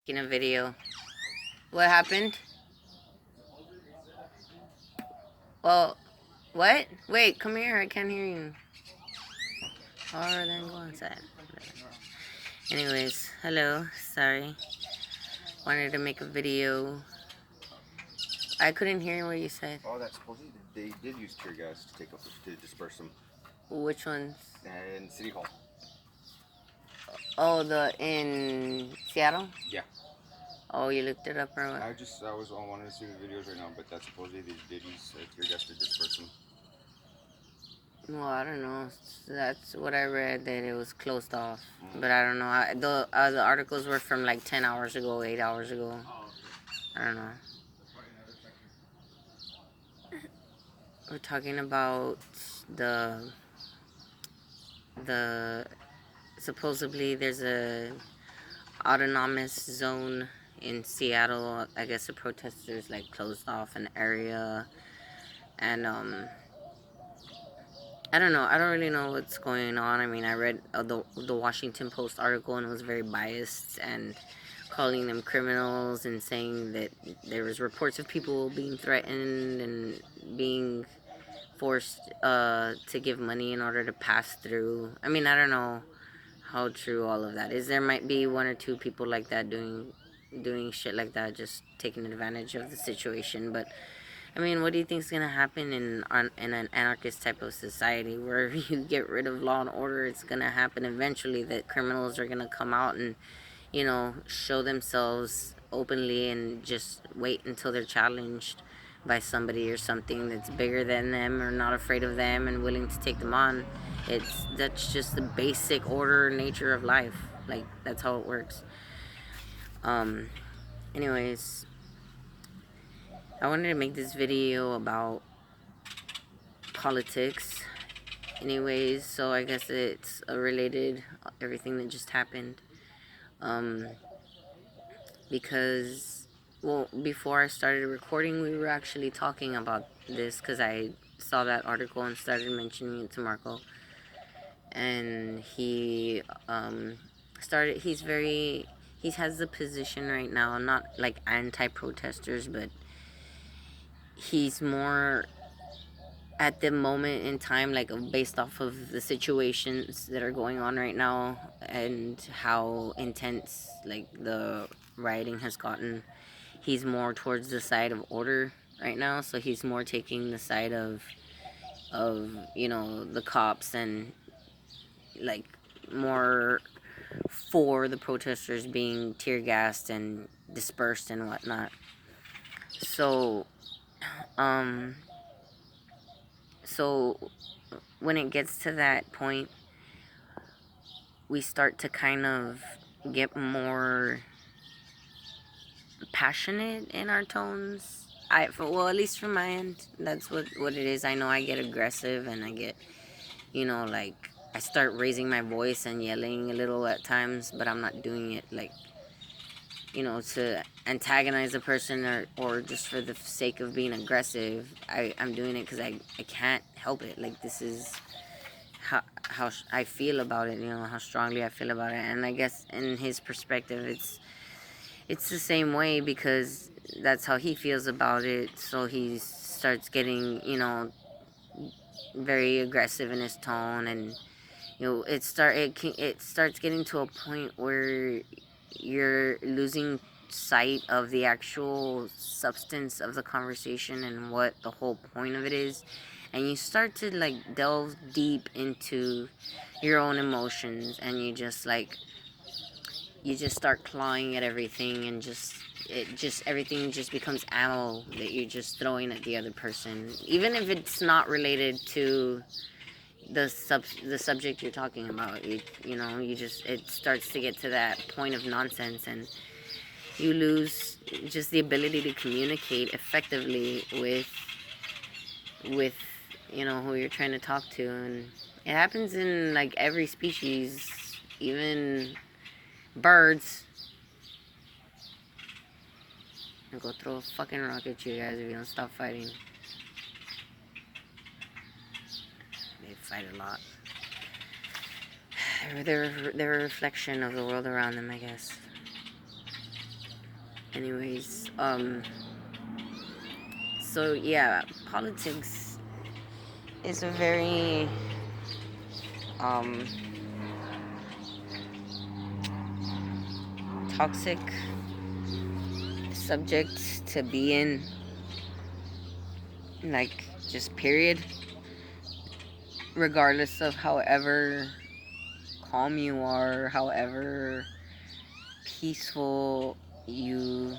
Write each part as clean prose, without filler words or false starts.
In a video. What happened? Well, what? Wait, come here. I can't hear you. Or then go inside. Anyways, hello. Sorry. Wanted to make a video. I couldn't hear what you said. Oh, that's supposedly they did use tear gas to disperse them. Which ones? And City Hall. Oh, the in Seattle? Yeah. Oh, you looked it up or what? I was on wanting to see the videos right now, but that's supposedly they did use tear gas to disperse them. Well, I don't know. That's what I read, that it was closed off. But I don't know. The articles were from like 10 hours ago, 8 hours ago. I don't know. We're talking about the supposedly there's a autonomous zone in Seattle. I guess the protesters like closed off an area, and I don't know. I don't really know what's going on. I mean, I read the Washington Post article, and it was very biased and calling them criminals and saying that there was reports of people being threatened and being forced to give money in order to pass through. I mean, I don't know how true all of that is. There might be one or two people like that doing shit like that, just taking advantage of the situation. But I mean, what do you think is gonna happen in an anarchist type of society where you get rid of law and order? It's gonna happen eventually that criminals are gonna come out and, you know, show themselves openly and just wait until they're challenged by somebody or something that's bigger than them or not afraid of them and willing to take them on. That's just the basic order nature of life. Like, that's how it works. Anyways, I wanted to make this video about politics. Anyways, so I guess it's related, everything that just happened. Because, well, before I started recording, we were actually talking about this because I saw that article and started mentioning it to Marco. And he he has the position right now, not like anti-protesters, but he's more at the moment in time, like based off of the situations that are going on right now and how intense like the rioting has gotten. He's more towards the side of order right now, so he's more taking the side of you know, the cops, and like more for the protesters being tear gassed and dispersed and whatnot. So so when it gets to that point, we start to kind of get more passionate in our tones. Well, at least from my end, that's what it is. I know I get aggressive and I get, you know, like I start raising my voice and yelling a little at times, but I'm not doing it like, you know, to antagonize a person or just for the sake of being aggressive. I'm doing it because I can't help it. Like, this is how I feel about it, you know, how strongly I feel about it. And I guess in his perspective, it's the same way because that's how he feels about it. So he starts getting, you know, very aggressive in his tone, and you know, it starts getting to a point where you're losing sight of the actual substance of the conversation and what the whole point of it is, and you start to like delve deep into your own emotions, and you just start clawing at everything, and everything just becomes ammo that you're just throwing at the other person, even if it's not related to the subject you're talking about. You know, it starts to get to that point of nonsense, and you lose just the ability to communicate effectively with you know, who you're trying to talk to. And it happens in like every species, even birds. I'll go throw a fucking rock at you guys if you don't stop fighting. They fight a lot. They're a reflection of the world around them, I guess. Anyways, so yeah, politics is a very um toxic subject to be in, like, just period, regardless of however calm you are, however peaceful you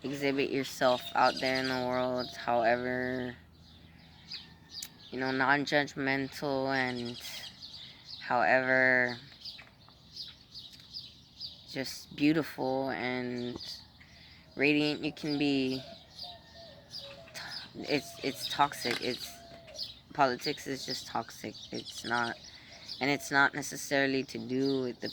exhibit yourself out there in the world, however, non-judgmental, and however just beautiful and radiant you can be. It's toxic. It's Politics is just toxic. It's not necessarily to do with the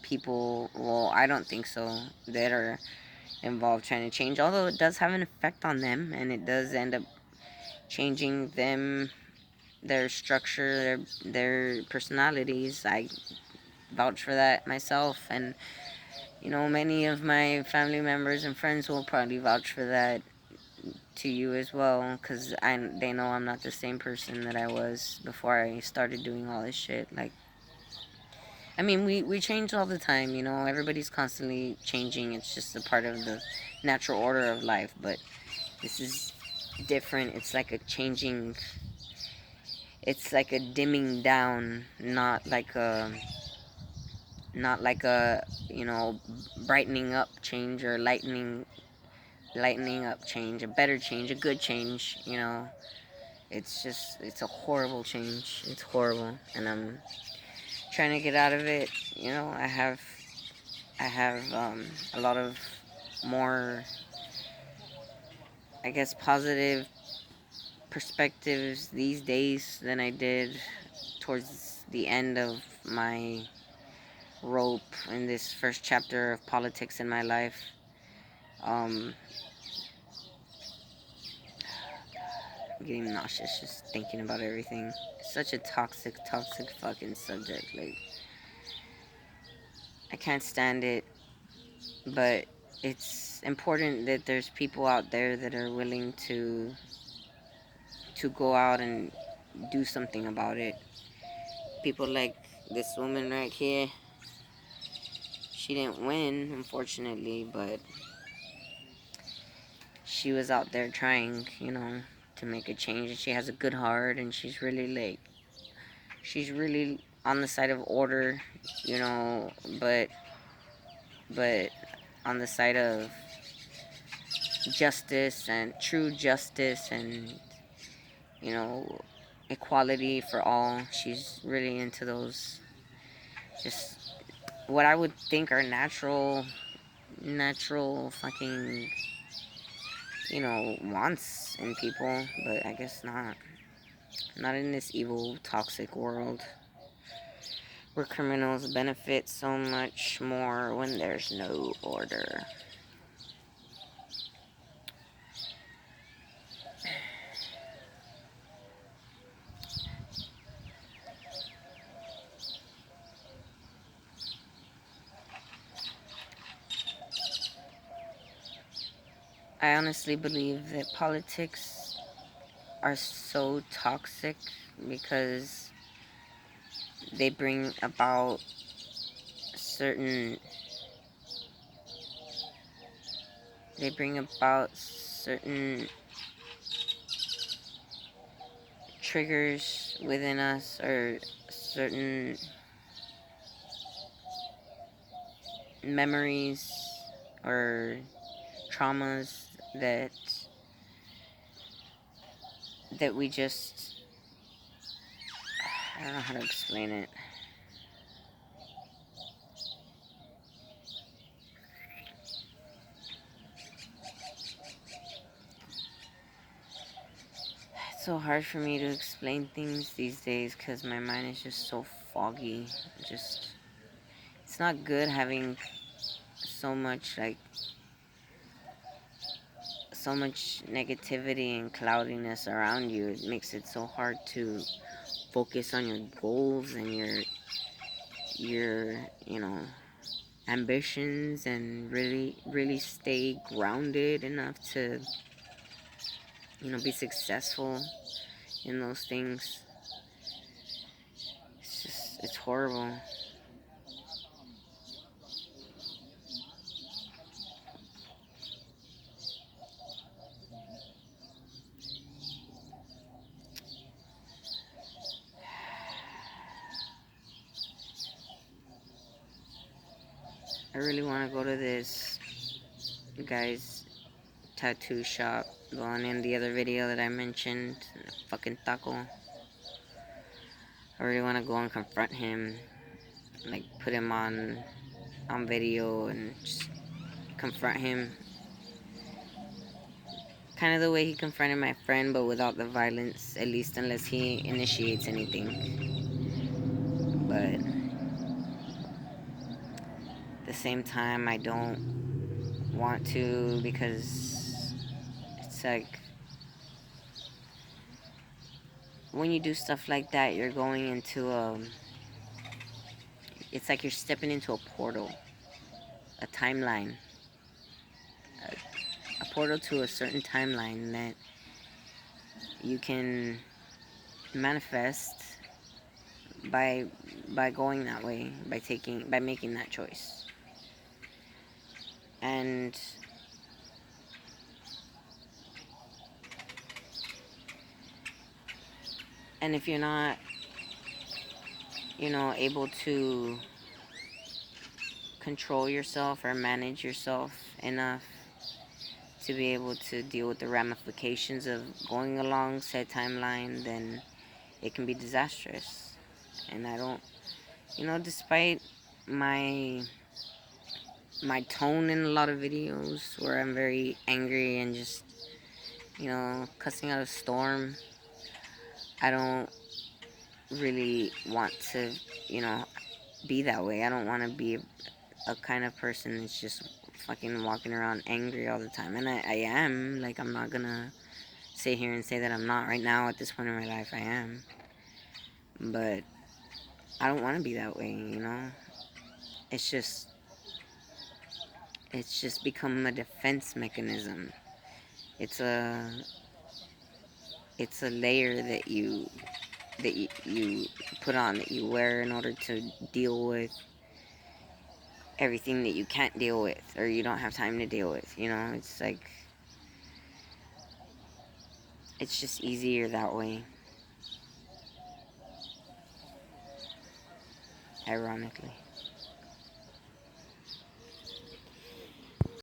people. Well, I don't think so, that are involved trying to change, although it does have an effect on them, and it does end up changing them, their structure, their personalities. I vouch for that myself, and many of my family members and friends will probably vouch for that to you as well, because they know I'm not the same person that I was before I started doing all this shit. Like, I mean, we change all the time, everybody's constantly changing. It's just a part of the natural order of life, but this is different. It's like a changing, it's like a dimming down, not like a brightening up change, or lightening up change, a better change, a good change. It's a horrible change. It's horrible, and I'm trying to get out of it. I have a lot of more, I guess, positive perspectives these days than I did towards the end of my rope in this first chapter of politics in my life. um I'm getting nauseous just thinking about everything. It's such a toxic fucking subject. Like, I can't stand it, but it's important that there's people out there that are willing to go out and do something about it. People like this woman right here. She didn't win, unfortunately, but she was out there trying, to make a change. And she has a good heart, and she's really on the side of order, you know, but but on the side of justice, and true justice, and you know equality for all. She's really into those, just what I would think are natural fucking wants in people, but I guess not in this evil, toxic world where criminals benefit so much more when there's no order. I honestly believe that politics are so toxic because they bring about certain certain triggers within us, or certain memories or traumas that we just, I don't know how to explain it. It's so hard for me to explain things these days because my mind is just so foggy. Just, it's not good having so much negativity and cloudiness around you. It makes it so hard to focus on your goals and your ambitions and really stay grounded enough to, be successful in those things. It's horrible. I really want to go to this guy's tattoo shop, the one in the other video that I mentioned, fucking taco. I really want to go and confront him, like put him on video and just confront him. Kind of the way he confronted my friend, but without the violence, at least unless he initiates anything. But at the same time, I don't want to, because it's like, when you do stuff like that, you're going into it's like you're stepping into a portal, a timeline, a portal to a certain timeline that you can manifest by going that way, by making that choice. And if you're not, able to control yourself or manage yourself enough to be able to deal with the ramifications of going along said timeline, then it can be disastrous. And I don't, despite my tone in a lot of videos where I'm very angry and just, cussing out a storm, I don't really want to, be that way. I don't want to be a kind of person that's just fucking walking around angry all the time. And I am, like, I'm not gonna sit here and say that I'm not. Right now, at this point in my life, I am. But I don't want to be that way, It's just become a defense mechanism. It's a layer that you put on, that you wear in order to deal with everything that you can't deal with, or you don't have time to deal with. It's like, it's just easier that way, ironically.